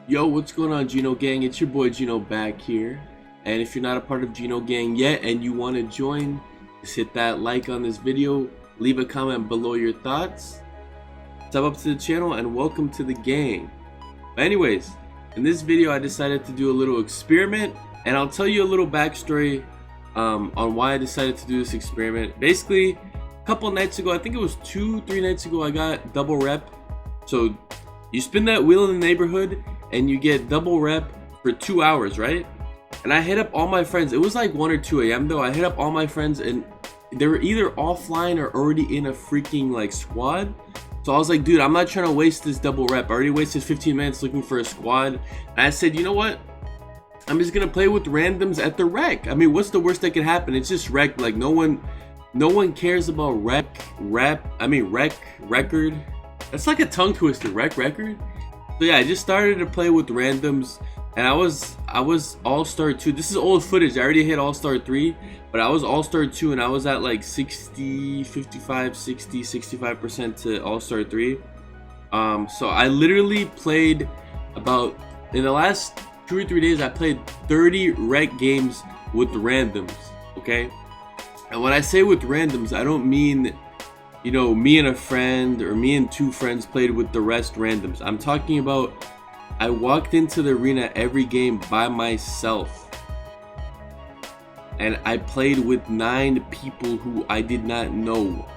Yo, what's going on, Gino Gang? It's your boy Gino back here. And if you're not a part of Gino Gang yet and you want to join, just hit that like on this video, leave a comment below your thoughts, sub up to the channel, and welcome to the gang. But anyways, in this video I decided to do a little experiment, and I'll tell you a little backstory on why I decided to do this experiment. Basically, a couple nights ago, I think it was 2-3 nights ago, I got double rep. So you spin that wheel in the neighborhood and you get double rep for 2 hours, right? And I hit up all my friends. It was like 1 or 2 a.m. though. I hit up all my friends and they were either offline or already in a freaking like squad. So I was like, dude, I'm not trying to waste this double rep. I already wasted 15 minutes looking for a squad. And I said, you know what? I'm just gonna play with randoms at the rec. I mean, what's the worst that could happen? It's just rec. Like no one cares about record. That's like a tongue twister, record. So yeah, I just started to play with randoms, and I was All-Star 2. This is old footage. I already hit All-Star 3, but I was All-Star 2, and I was at like 65% to All-Star 3. So I literally played about, in the last 2 or 3 days, I played 30 rec games with randoms, okay? And when I say with randoms, I don't mean, you know, me and a friend or me and 2 friends played with the rest randoms. I'm talking about I walked into the arena every game by myself. And I played with 9 people who I did not know.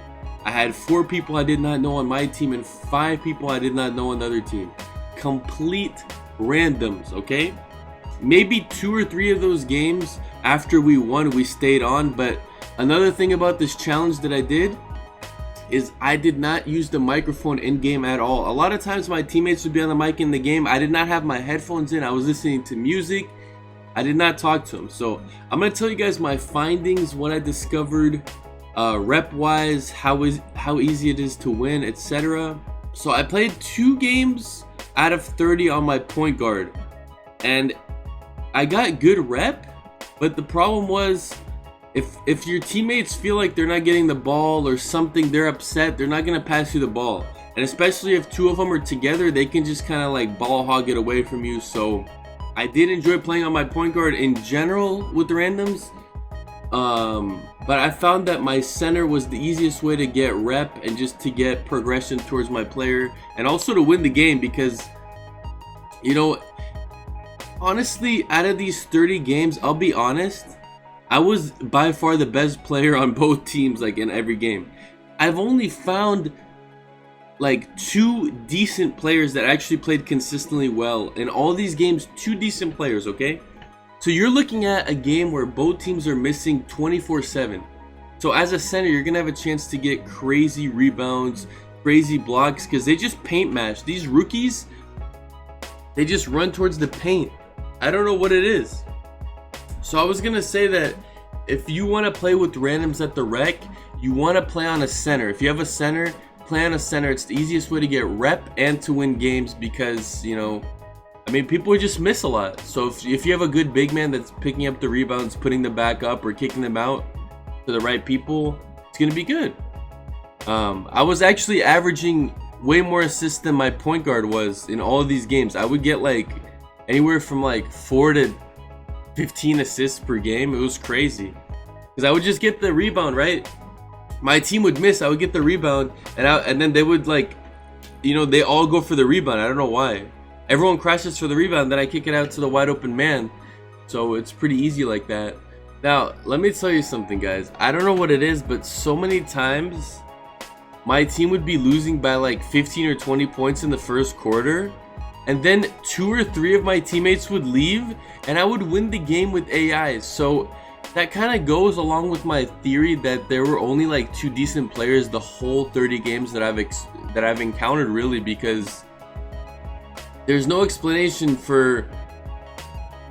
I had 4 people I did not know on my team and 5 people I did not know on the other team. Complete randoms, okay? Maybe 2 or 3 of those games after we won, we stayed on. But another thing about this challenge that I did is I did not use the microphone in game at all. A lot of times my teammates would be on the mic in the game. I did not have my headphones in. I was listening to music. I did not talk to them. So I'm gonna tell you guys my findings, what I discovered, rep wise, how easy it is to win, etc. So I played 2 games out of 30 on my point guard, and I got good rep, but the problem was, if your teammates feel like they're not getting the ball or something, they're upset, they're not going to pass you the ball. And especially if 2 of them are together, they can just kind of like ball hog it away from you. So I did enjoy playing on my point guard in general with the randoms. But I found that my center was the easiest way to get rep and just to get progression towards my player, and also to win the game, because, you know, honestly, out of these 30 games, I'll be honest, I was by far the best player on both teams, like in every game. I've only found like 2 decent players that actually played consistently well. In all these games, 2 decent players, okay? So you're looking at a game where both teams are missing 24/7. So as a center, you're gonna have a chance to get crazy rebounds, crazy blocks, because they just paint match. These rookies, they just run towards the paint. I don't know what it is. So I was gonna say that if you want to play with randoms at the rec, you want to play on a center. If you have a center, play on a center. It's the easiest way to get rep and to win games, because, you know, I mean, people just miss a lot. So if you have a good big man that's picking up the rebounds, putting them back up, or kicking them out to the right people, it's gonna be good. I was actually averaging way more assists than my point guard was in all of these games. I would get like anywhere from like 4 to 15 assists per game. It was crazy, because I would just get the rebound, right? My team would miss, I would get the rebound, and then they would, like, you know, they all go for the rebound. I don't know why. Everyone crashes for the rebound, then I kick it out to the wide open man. So it's pretty easy like that. Now, let me tell you something, guys. I don't know what it is, but so many times my team would be losing by like 15 or 20 points in the first quarter, and then 2 or 3 of my teammates would leave, and I would win the game with AIs. So that kind of goes along with my theory that there were only like 2 decent players the whole 30 games that I've encountered, really, because there's no explanation for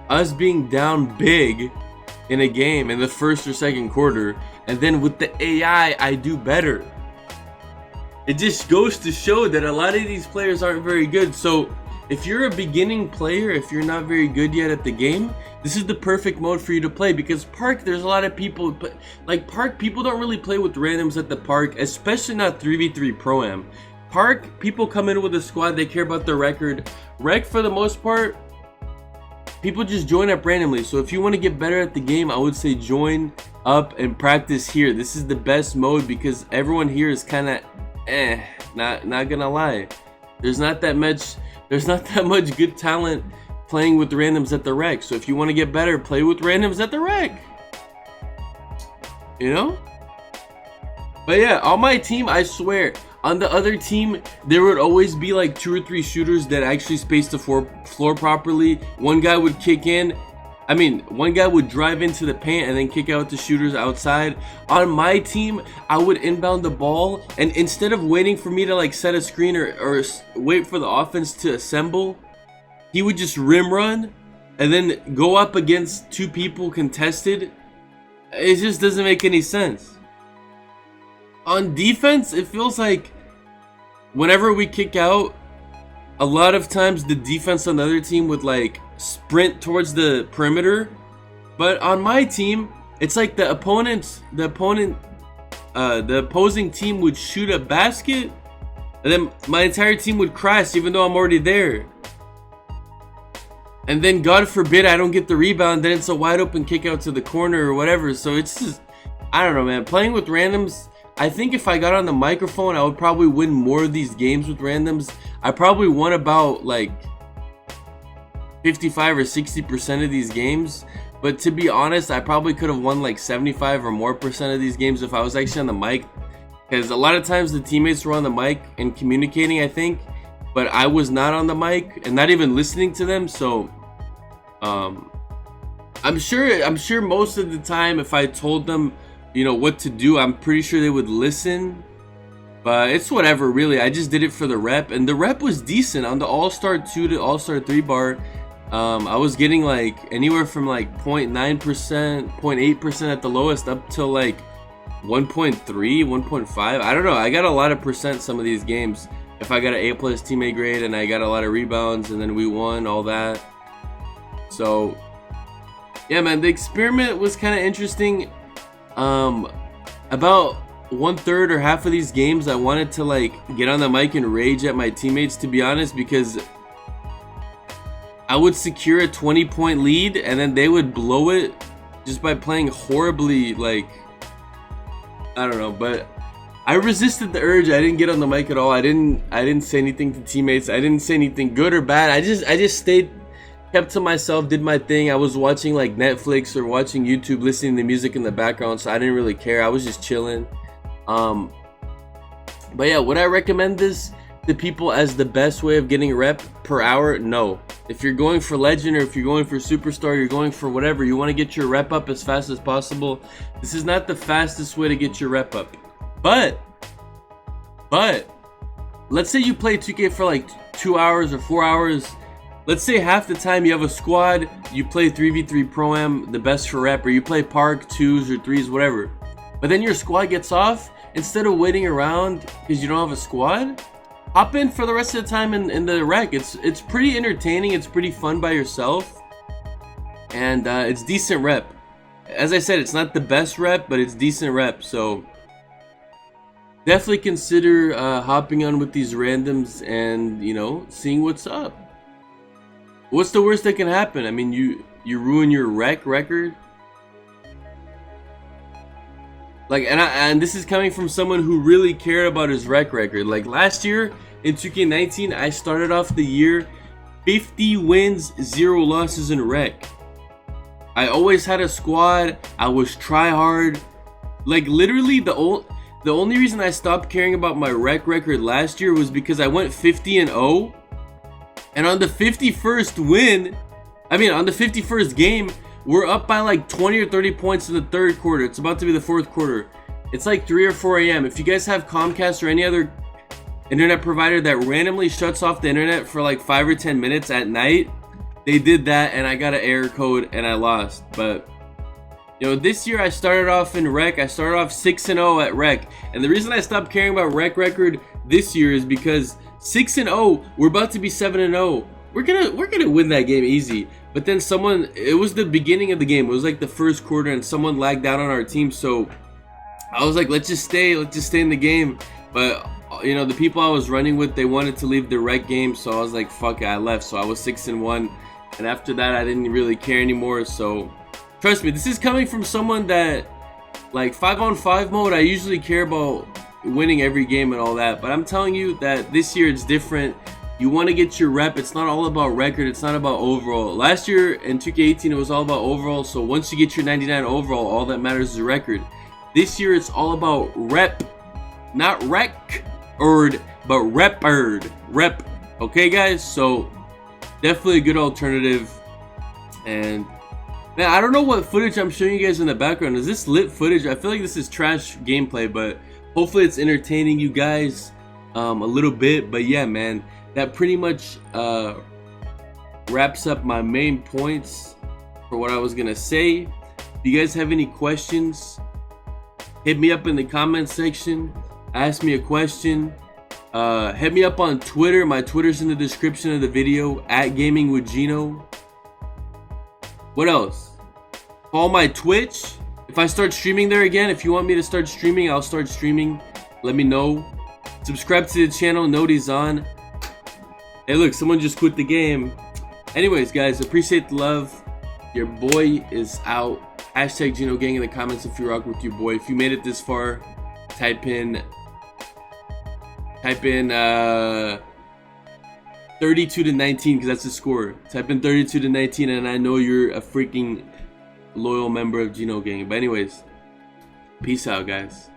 us being down big in a game in the first or second quarter, and then with the AI, I do better. It just goes to show that a lot of these players aren't very good. So if you're a beginning player, if you're not very good yet at the game, this is the perfect mode for you to play, because park, there's a lot of people, but like park, people don't really play with randoms at the park, especially not 3v3 Pro-Am. Park, people come in with a squad, they care about their record. Rec, for the most part, people just join up randomly. So if you want to get better at the game, I would say join up and practice here. This is the best mode because everyone here is kind of not gonna lie. There's not that much good talent playing with randoms at the rec. So if you want to get better, play with randoms at the rec. You know? But yeah, on my team, I swear, on the other team, there would always be like 2 or 3 shooters that actually spaced the floor properly. One guy would one guy would drive into the paint and then kick out the shooters outside. On my team, I would inbound the ball, and instead of waiting for me to like set a screen or wait for the offense to assemble, he would just rim run and then go up against 2 people contested. It just doesn't make any sense. On defense, it feels like whenever we kick out, a lot of times the defense on the other team would like sprint towards the perimeter. But on my team, it's like the opposing team would shoot a basket, and then my entire team would crash even though I'm already there. And then God forbid I don't get the rebound, then it's a wide open kick out to the corner or whatever. So it's just, I don't know, man. Playing with randoms, I think if I got on the microphone, I would probably win more of these games with randoms. I probably won about like 55 or 60% of these games. But to be honest, I probably could have won like 75 or more percent of these games if I was actually on the mic. Because a lot of times the teammates were on the mic and communicating, I think. But I was not on the mic and not even listening to them. So I'm sure most of the time if I told them, you know, what to do, I'm pretty sure they would listen. But it's whatever, really. I just did it for the rep, and the rep was decent on the All-Star 2 to All-Star 3 bar. I was getting like anywhere from like 0.9%, 0.8% at the lowest up till like 1.3, 1.5. I don't know. I got a lot of percent some of these games. If I got an A+ teammate grade and I got a lot of rebounds and then we won all that. So yeah, man, the experiment was kind of interesting. About 1/3 or half of these games I wanted to like get on the mic and rage at my teammates, to be honest, because I would secure a 20-point lead and then they would blow it just by playing horribly. Like, I don't know, but I resisted the urge. I didn't get on the mic at all. I didn't say anything to teammates. I didn't say anything good or bad. I just stayed, kept to myself, did my thing. I was watching like Netflix or watching YouTube, listening to music in the background, so I didn't really care. I was just chilling. But yeah, would I recommend this to people as the best way of getting rep per hour? No. If you're going for legend or if you're going for superstar, you're going for whatever, you want to get your rep up as fast as possible, this is not the fastest way to get your rep up. But let's say you play 2K for like 2 hours or 4 hours. Let's say half the time you have a squad, you play 3v3 Pro-Am, the best for rep, or you play Park, 2s or 3s, whatever. But then your squad gets off, instead of waiting around because you don't have a squad, hop in for the rest of the time in the rec. It's pretty entertaining, it's pretty fun by yourself, and it's decent rep. As I said, it's not the best rep, but it's decent rep, so definitely consider hopping on with these randoms and, you know, seeing what's up. What's the worst that can happen? I mean, you ruin your rec record. Like, and this is coming from someone who really cared about his rec record. Like last year in 2K19, I started off the year 50 wins, 0 losses in rec. I always had a squad. I was try hard. Like literally the only reason I stopped caring about my rec record last year was because I went 50-0. And on the 51st win, on the 51st game, we're up by like 20 or 30 points in the third quarter. It's about to be the fourth quarter. It's like 3 or 4 a.m. If you guys have Comcast or any other internet provider that randomly shuts off the internet for like 5 or 10 minutes at night, they did that and I got an error code and I lost. But, you know, this year I started off in rec. I started off 6-0 at rec. And the reason I stopped caring about rec record this year is because 6-0, we're about to be 7-0. We're gonna win that game easy. But then it was the beginning of the game. It was like the first quarter, and someone lagged out on our team. So I was like, let's just stay in the game. But you know, the people I was running with, they wanted to leave the rec game, so I was like, fuck it, I left. So I was 6-1, and after that, I didn't really care anymore. So trust me, this is coming from someone that, like, 5-on-5 mode, I usually care about winning every game and all that, but I'm telling you that this year it's different. You want to get your rep. It's not all about record. It's not about overall. Last year in 2K18, it was all about overall. So once you get your 99 overall, all that matters is record. This year, it's all about rep. Not rec-erd, but rep-erd. Rep. Okay, guys? So definitely a good alternative. And man, I don't know what footage I'm showing you guys in the background. Is this lit footage? I feel like this is trash gameplay, but hopefully it's entertaining you guys a little bit. But yeah, man. That pretty much wraps up my main points for what I was gonna say. If you guys have any questions, hit me up in the comment section. Ask me a question. Hit me up on Twitter. My Twitter's in the description of the video, @GamingWithGino. What else? Follow my Twitch. If I start streaming there again, if you want me to start streaming, I'll start streaming. Let me know. Subscribe to the channel. Noti's on. Hey, look, someone just quit the game. Anyways, guys, appreciate the love. Your boy is out. #Gino Gang in the comments if you rock with your boy. If you made it this far, type in 32 to 19 because that's the score. Type in 32 to 19 and I know you're a freaking loyal member of Gino Gang. But anyways, peace out, guys.